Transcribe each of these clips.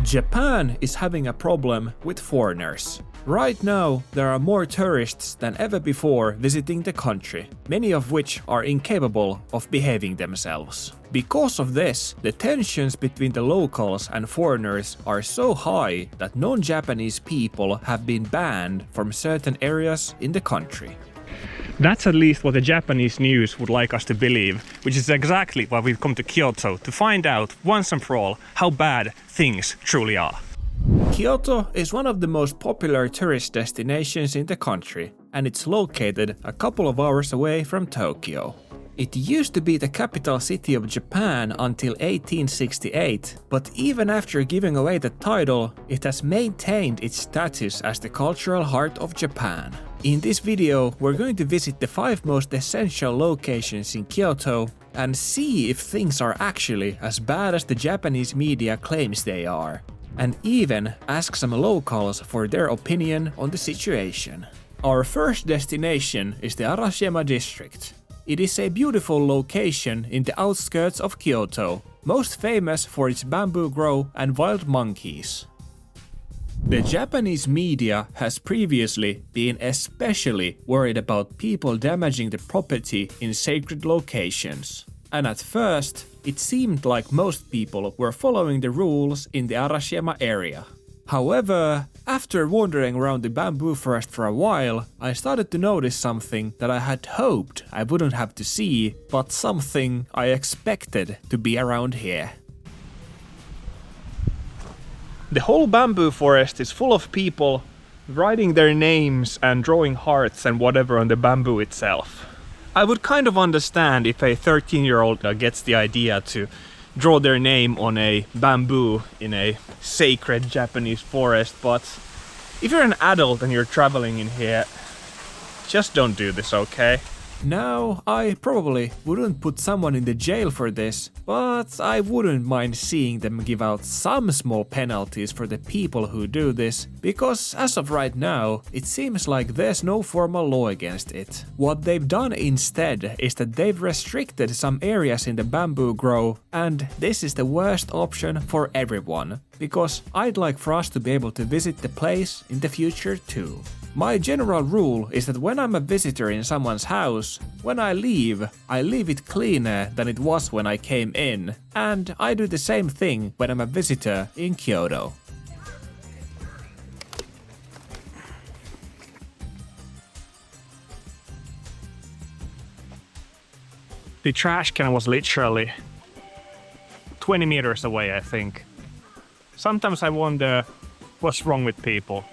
Japan is having a problem with foreigners. Right now, there are more tourists than ever before visiting the country, many of which are incapable of behaving themselves. Because of this, the tensions between the locals and foreigners are so high that non-Japanese people have been banned from certain areas in the country. That's at least what the Japanese news would like us to believe, which is exactly why we've come to Kyoto to find out once and for all how bad things truly are. Kyoto is one of the most popular tourist destinations in the country, and it's located a couple of hours away from Tokyo. It used to be the capital city of Japan until 1868, but even after giving away the title, it has maintained its status as the cultural heart of Japan. In this video, we're going to visit the 5 most essential locations in Kyoto and see if things are actually as bad as the Japanese media claims they are, and even ask some locals for their opinion on the situation. Our first destination is the Arashiyama district. It is a beautiful location in the outskirts of Kyoto, most famous for its bamboo grove and wild monkeys. The Japanese media has previously been especially worried about people damaging the property in sacred locations. And at first, it seemed like most people were following the rules in the Arashiyama area. However, after wandering around the bamboo forest for a while, I started to notice something that I had hoped I wouldn't have to see, but something I expected to be around here. The whole bamboo forest is full of people writing their names and drawing hearts and whatever on the bamboo itself. I would kind of understand if a 13-year-old gets the idea to draw their name on a bamboo in a sacred Japanese forest, but if you're an adult and you're traveling in here, just don't do this, okay? Now, I probably wouldn't put someone in the jail for this, but I wouldn't mind seeing them give out some small penalties for the people who do this, because as of right now, it seems like there's no formal law against it. What they've done instead is that they've restricted some areas in the bamboo grove, and this is the worst option for everyone, because I'd like for us to be able to visit the place in the future too. My general rule is that when I'm a visitor in someone's house, when I leave it cleaner than it was when I came in, and I do the same thing when I'm a visitor in Kyoto. The trash can was literally 20 meters away, I think. Sometimes I wonder what's wrong with people.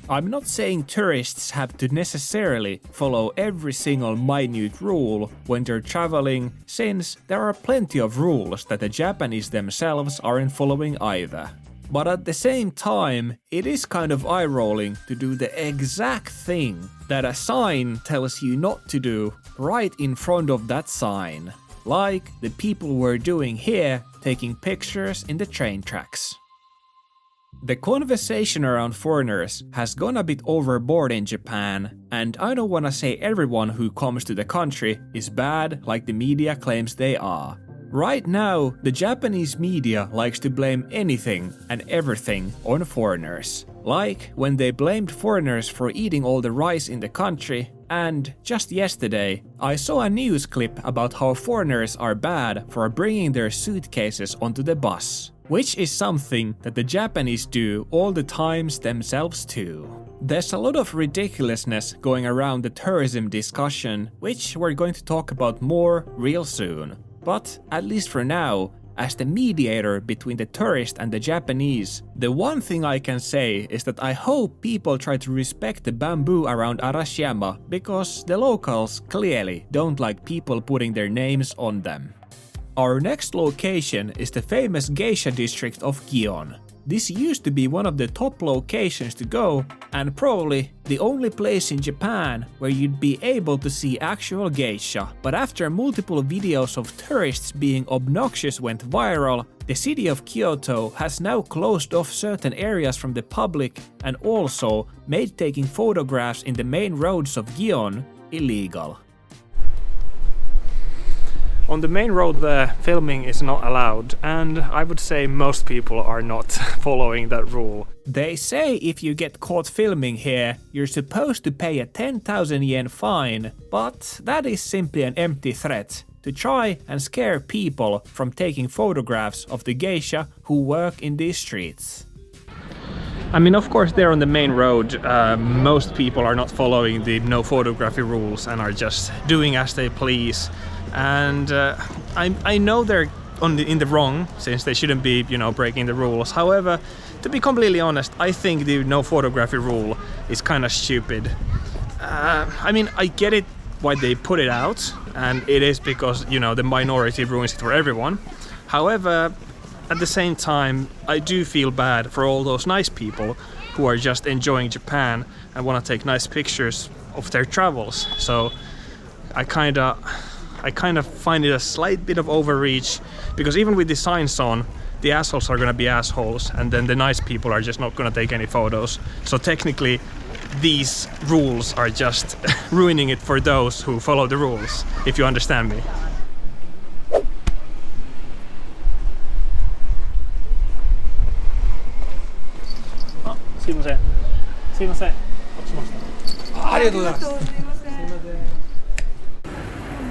I'm not saying tourists have to necessarily follow every single minute rule when they're traveling, since there are plenty of rules that the Japanese themselves aren't following either. But at the same time, it is kind of eye-rolling to do the exact thing that a sign tells you not to do right in front of that sign, like the people were doing here, taking pictures in the train tracks. The conversation around foreigners has gone a bit overboard in Japan, and I don't wanna say everyone who comes to the country is bad like the media claims they are. Right now, the Japanese media likes to blame anything and everything on foreigners. Like when they blamed foreigners for eating all the rice in the country, and just yesterday, I saw a news clip about how foreigners are bad for bringing their suitcases onto the bus, which is something that the Japanese do all the times themselves too. There's a lot of ridiculousness going around the tourism discussion, which we're going to talk about more real soon. But at least for now, as the mediator between the tourist and the Japanese, the one thing I can say is that I hope people try to respect the bamboo around Arashiyama, because the locals clearly don't like people putting their names on them. Our next location is the famous geisha district of Gion. This used to be one of the top locations to go, and probably the only place in Japan where you'd be able to see actual geisha. But after multiple videos of tourists being obnoxious went viral, the city of Kyoto has now closed off certain areas from the public and also made taking photographs in the main roads of Gion illegal. On the main road there, filming is not allowed, and I would say most people are not following that rule. They say if you get caught filming here, you're supposed to pay a 10,000 yen fine, but that is simply an empty threat to try and scare people from taking photographs of the geisha who work in these streets. I mean, of course, there on the main road, most people are not following the no photography rules and are just doing as they please. And I know they're in the wrong, since they shouldn't be, breaking the rules. However, to be completely honest, I think the no photography rule is kind of stupid. I mean, I get it why they put it out, and it is because, the minority ruins it for everyone. However, at the same time, I do feel bad for all those nice people who are just enjoying Japan and want to take nice pictures of their travels. So I kind of find it a slight bit of overreach, because even with the signs on, the assholes are gonna be assholes, and then the nice people are just not gonna take any photos. So technically, these rules are just ruining it for those who follow the rules, if you understand me.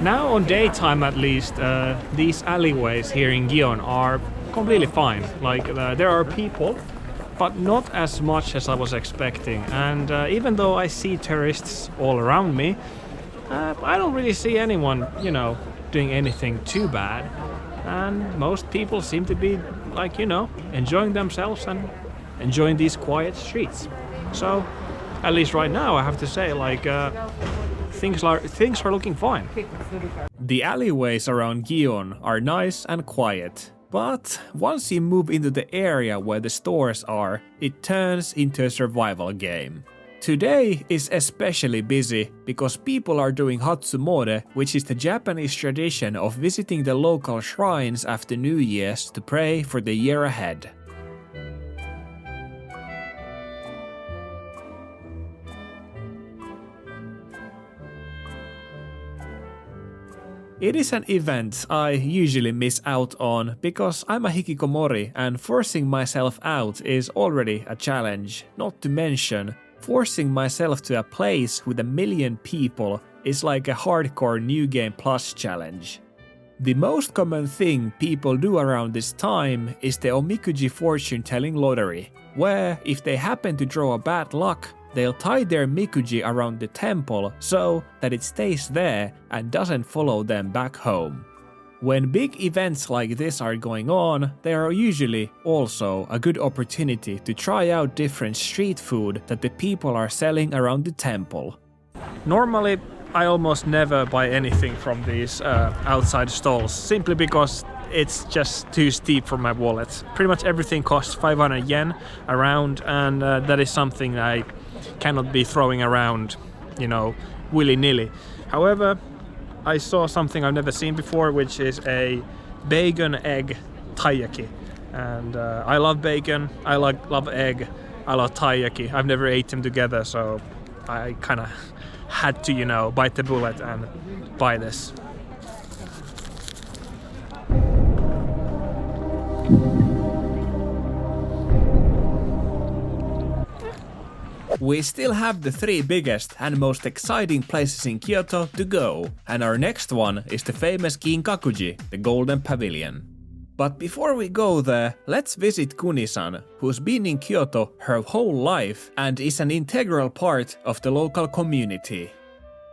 Now on daytime at least, these alleyways here in Gion are completely fine. Like there are people, but not as much as I was expecting. And even though I see tourists all around me, I don't really see anyone, doing anything too bad. And most people seem to be like, enjoying themselves and enjoying these quiet streets. So, at least right now, I have to say, things are looking fine. The alleyways around Gion are nice and quiet, but once you move into the area where the stores are, it turns into a survival game. Today is especially busy because people are doing Hatsumode, which is the Japanese tradition of visiting the local shrines after New Year's to pray for the year ahead. It is an event I usually miss out on because I'm a hikikomori and forcing myself out is already a challenge. Not to mention, forcing myself to a place with 1 million people is like a hardcore New Game Plus challenge. The most common thing people do around this time is the Omikuji fortune telling lottery, where if they happen to draw a bad luck, they'll tie their mikuji around the temple so that it stays there and doesn't follow them back home. When big events like this are going on, there are usually also a good opportunity to try out different street food that the people are selling around the temple. Normally, I almost never buy anything from these outside stalls, simply because it's just too steep for my wallet. Pretty much everything costs 500 yen around, and that is something I cannot be throwing around, willy-nilly. However, I saw something I've never seen before, which is a bacon egg taiyaki. And I love bacon, I love egg, I love taiyaki. I've never ate them together, so I kind of had to, bite the bullet and buy this. We still have the 3 biggest and most exciting places in Kyoto to go, and our next one is the famous Ginkakuji, the Golden Pavilion. But before we go there, let's visit Kuni-san, who's been in Kyoto her whole life and is an integral part of the local community.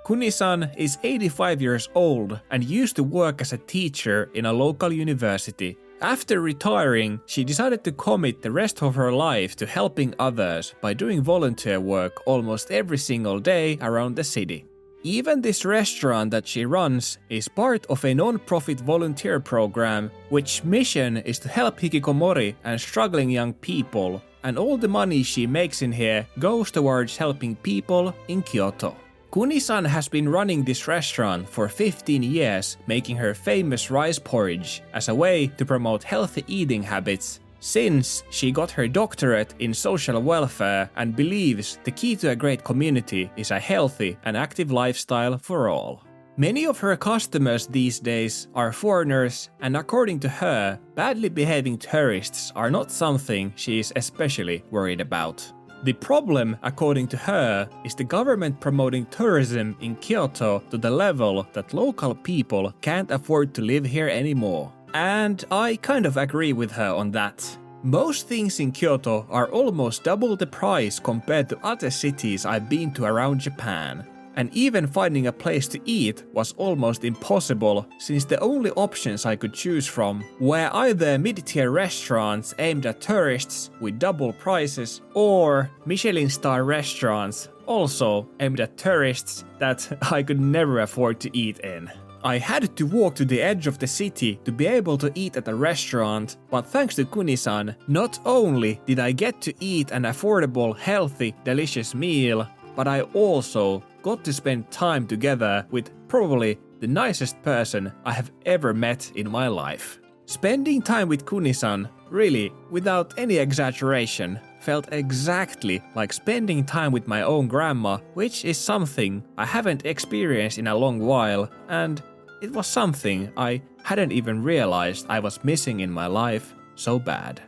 Kuni-san is 85 years old and used to work as a teacher in a local university. After retiring, she decided to commit the rest of her life to helping others by doing volunteer work almost every single day around the city. Even this restaurant that she runs is part of a non-profit volunteer program, which mission is to help hikikomori and struggling young people, and all the money she makes in here goes towards helping people in Kyoto. Kuni-san has been running this restaurant for 15 years, making her famous rice porridge as a way to promote healthy eating habits, since she got her doctorate in social welfare and believes the key to a great community is a healthy and active lifestyle for all. Many of her customers these days are foreigners, and according to her, badly behaving tourists are not something she is especially worried about. The problem, according to her, is the government promoting tourism in Kyoto to the level that local people can't afford to live here anymore. And I kind of agree with her on that. Most things in Kyoto are almost double the price compared to other cities I've been to around Japan. And even finding a place to eat was almost impossible, since the only options I could choose from were either mid-tier restaurants aimed at tourists with double prices, or Michelin star restaurants also aimed at tourists that I could never afford to eat in. I had to walk to the edge of the city to be able to eat at a restaurant, but thanks to Kuni-san, not only did I get to eat an affordable, healthy, delicious meal, but I also got to spend time together with probably the nicest person I have ever met in my life. Spending time with Kuni-san, really, without any exaggeration, felt exactly like spending time with my own grandma, which is something I haven't experienced in a long while, and it was something I hadn't even realized I was missing in my life so bad.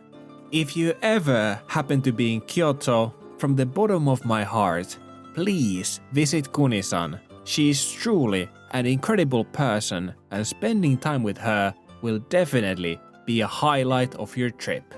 If you ever happen to be in Kyoto, from the bottom of my heart, please visit Kuni-san. She is truly an incredible person, and spending time with her will definitely be a highlight of your trip.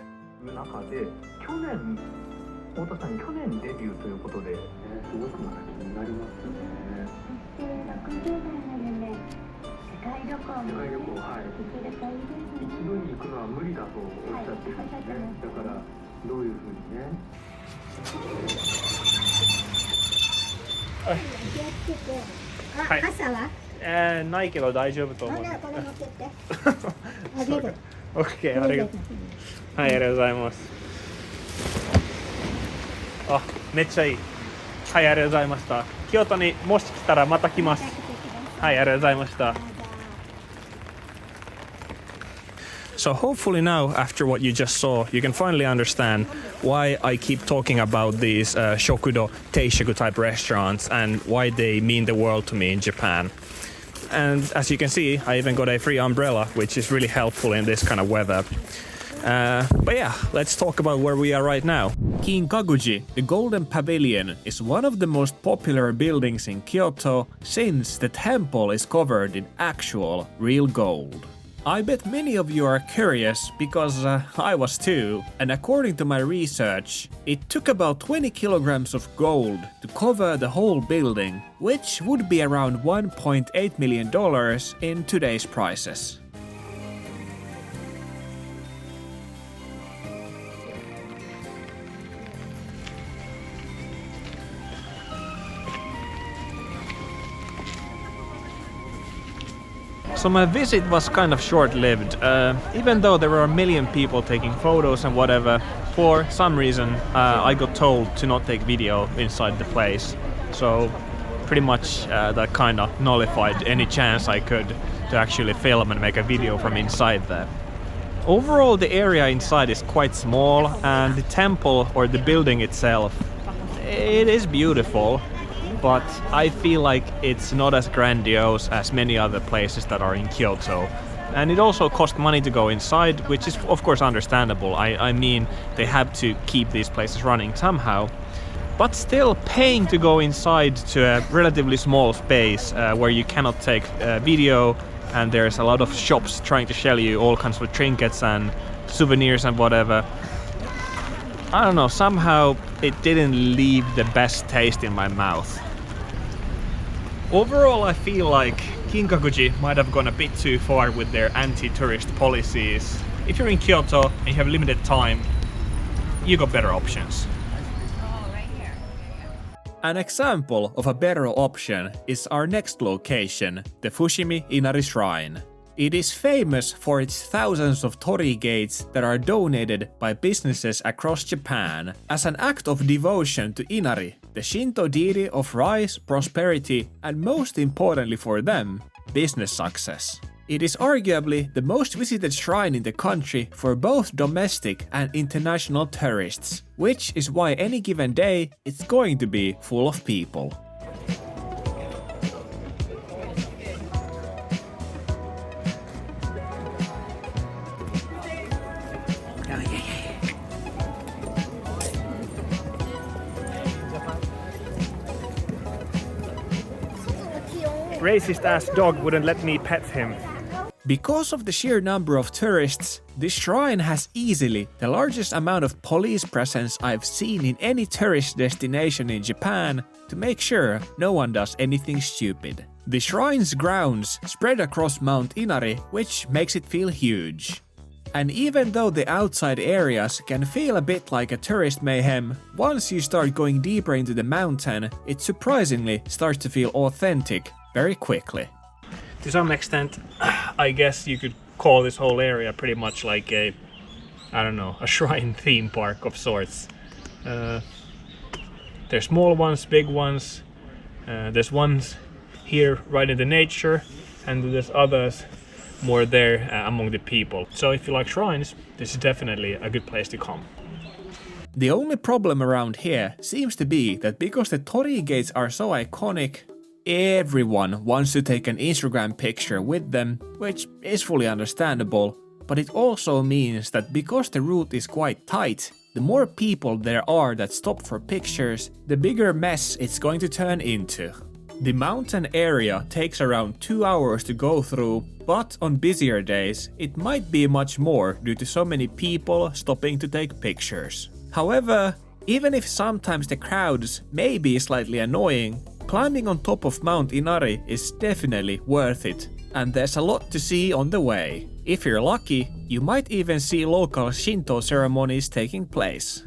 傘は？ないけど大丈夫と思う。これ持ってって。あげる。オッケー、ありがとう。はい、ありがとうございます。あ、めっちゃいい。はい、ありがとうございました。京都にもし来たらまた来ます。はい、ありがとうございました。So hopefully now, after what you just saw, you can finally understand why I keep talking about these shokudo, teishaku type restaurants and why they mean the world to me in Japan. And as you can see, I even got a free umbrella, which is really helpful in this kind of weather. But yeah, let's talk about where we are right now. Kinkakuji, the Golden Pavilion, is one of the most popular buildings in Kyoto since the temple is covered in actual, real gold. I bet many of you are curious because I was too, and according to my research, it took about 20 kilograms of gold to cover the whole building, which would be around $1.8 million in today's prices. So my visit was kind of short-lived. Even though there were a million people taking photos and whatever, for some reason I got told to not take video inside the place. So pretty much that kind of nullified any chance I could to actually film and make a video from inside there. Overall, the area inside is quite small, and the temple or the building itself, it is beautiful. But I feel like it's not as grandiose as many other places that are in Kyoto. And it also costs money to go inside, which is of course understandable. I mean, they have to keep these places running somehow. But still, paying to go inside to a relatively small space where you cannot take video, and there's a lot of shops trying to sell you all kinds of trinkets and souvenirs and whatever. I don't know, somehow it didn't leave the best taste in my mouth. Overall, I feel like Kinkakuji might have gone a bit too far with their anti-tourist policies. If you're in Kyoto and you have limited time, you got better options. An example of a better option is our next location, the Fushimi Inari Shrine. It is famous for its thousands of torii gates that are donated by businesses across Japan as an act of devotion to Inari, the Shinto deity of rise, prosperity, and most importantly for them, business success. It is arguably the most visited shrine in the country for both domestic and international tourists, which is why any given day it's going to be full of people. racist ass dog wouldn't let me pet him. Because of the sheer number of tourists, this shrine has easily the largest amount of police presence I've seen in any tourist destination in Japan to make sure no one does anything stupid. The shrine's grounds spread across Mount Inari, which makes it feel huge. And even though the outside areas can feel a bit like a tourist mayhem, once you start going deeper into the mountain, it surprisingly starts to feel authentic very quickly. To some extent, I guess you could call this whole area pretty much like a shrine theme park of sorts. There's small ones, big ones, there's ones here right in the nature, and there's others more there among the people. So if you like shrines, this is definitely a good place to come. The only problem around here seems to be that because the torii gates are so iconic, everyone wants to take an Instagram picture with them, which is fully understandable, but it also means that because the route is quite tight, the more people there are that stop for pictures, the bigger mess it's going to turn into. The mountain area takes around 2 hours to go through, but on busier days, it might be much more due to so many people stopping to take pictures. However, even if sometimes the crowds may be slightly annoying, climbing on top of Mount Inari is definitely worth it, and there's a lot to see on the way. If you're lucky, you might even see local Shinto ceremonies taking place.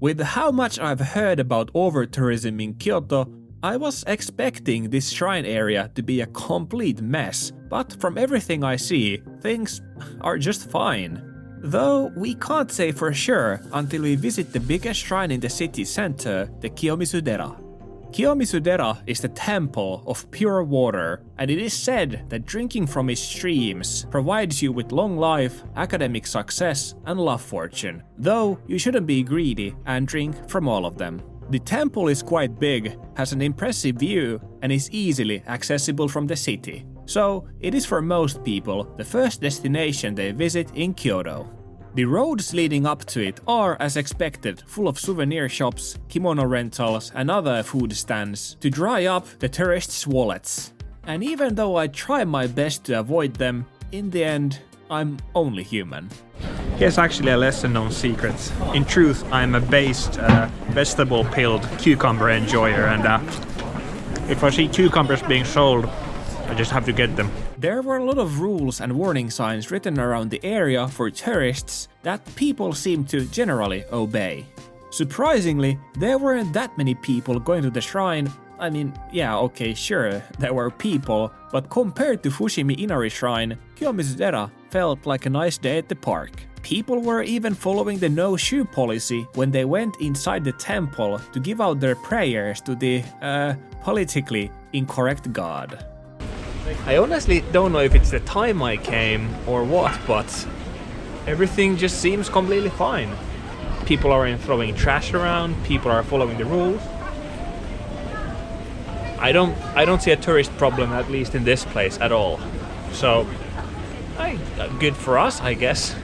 With how much I've heard about over-tourism in Kyoto, I was expecting this shrine area to be a complete mess, but from everything I see, things are just fine. Though we can't say for sure until we visit the biggest shrine in the city center, the Kiyomizu-dera. Kiyomizu-dera is the temple of pure water, and it is said that drinking from its streams provides you with long life, academic success, and love fortune, though you shouldn't be greedy and drink from all of them. The temple is quite big, has an impressive view, and is easily accessible from the city. So it is for most people the first destination they visit in Kyoto. The roads leading up to it are, as expected, full of souvenir shops, kimono rentals, and other food stands to dry up the tourists' wallets. And even though I try my best to avoid them, in the end, I'm only human. Here's actually a lesser-known secret. In truth, I'm a based vegetable-pilled cucumber enjoyer, and if I see cucumbers being sold, I just have to get them. There were a lot of rules and warning signs written around the area for tourists that people seem to generally obey. Surprisingly, there weren't that many people going to the shrine. I mean, yeah, okay, sure, there were people, but compared to Fushimi Inari Shrine, Kiyomizu-dera felt like a nice day at the park. People were even following the no-shoe policy when they went inside the temple to give out their prayers to the, politically incorrect god. I honestly don't know if it's the time I came or what, but everything just seems completely fine. People aren't throwing trash around, people are following the rules. I don't see a tourist problem, at least in this place, at all. So, good for us, I guess.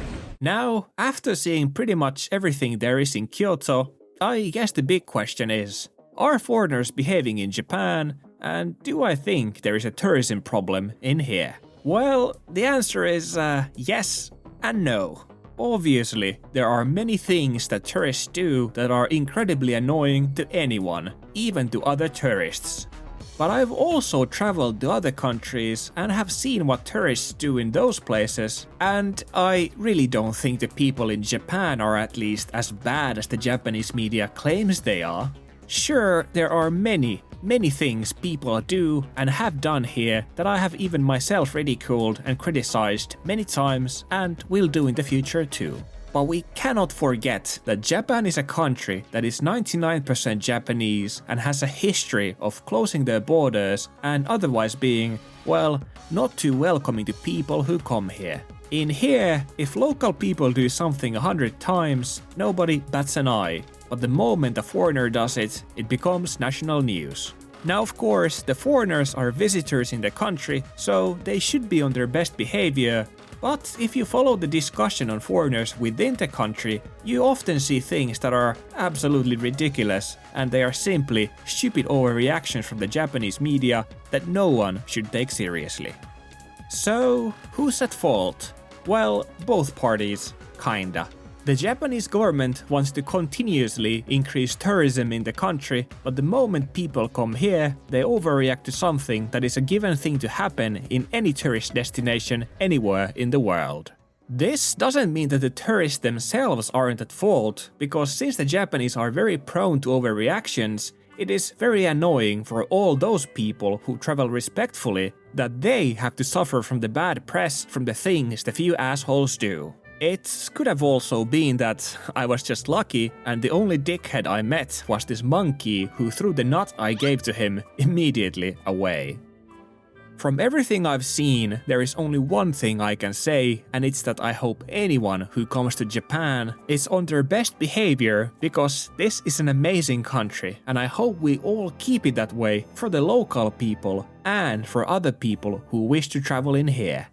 Now, after seeing pretty much everything there is in Kyoto, I guess the big question is, are foreigners behaving in Japan? And do I think there is a tourism problem in here? Well, the answer is yes and no. Obviously, there are many things that tourists do that are incredibly annoying to anyone, even to other tourists. But I've also traveled to other countries and have seen what tourists do in those places, and I really don't think the people in Japan are at least as bad as the Japanese media claims they are. Sure, there are many things people do and have done here that I have even myself ridiculed and criticized many times and will do in the future too. But we cannot forget that Japan is a country that is 99% Japanese and has a history of closing their borders and otherwise being, well, not too welcoming to people who come here. In here, if local people do something 100 times, nobody bats an eye. But the moment a foreigner does it, it becomes national news. Now of course, the foreigners are visitors in the country, so they should be on their best behavior. But if you follow the discussion on foreigners within the country, you often see things that are absolutely ridiculous, and they are simply stupid overreactions from the Japanese media that no one should take seriously. So, who's at fault? Well, both parties, kinda. The Japanese government wants to continuously increase tourism in the country, but the moment people come here, they overreact to something that is a given thing to happen in any tourist destination anywhere in the world. This doesn't mean that the tourists themselves aren't at fault, because since the Japanese are very prone to overreactions, it is very annoying for all those people who travel respectfully that they have to suffer from the bad press from the things the few assholes do. It could have also been that I was just lucky and the only dickhead I met was this monkey who threw the nut I gave to him immediately away. From everything I've seen, there is only one thing I can say, and it's that I hope anyone who comes to Japan is on their best behavior, because this is an amazing country, and I hope we all keep it that way for the local people and for other people who wish to travel in here.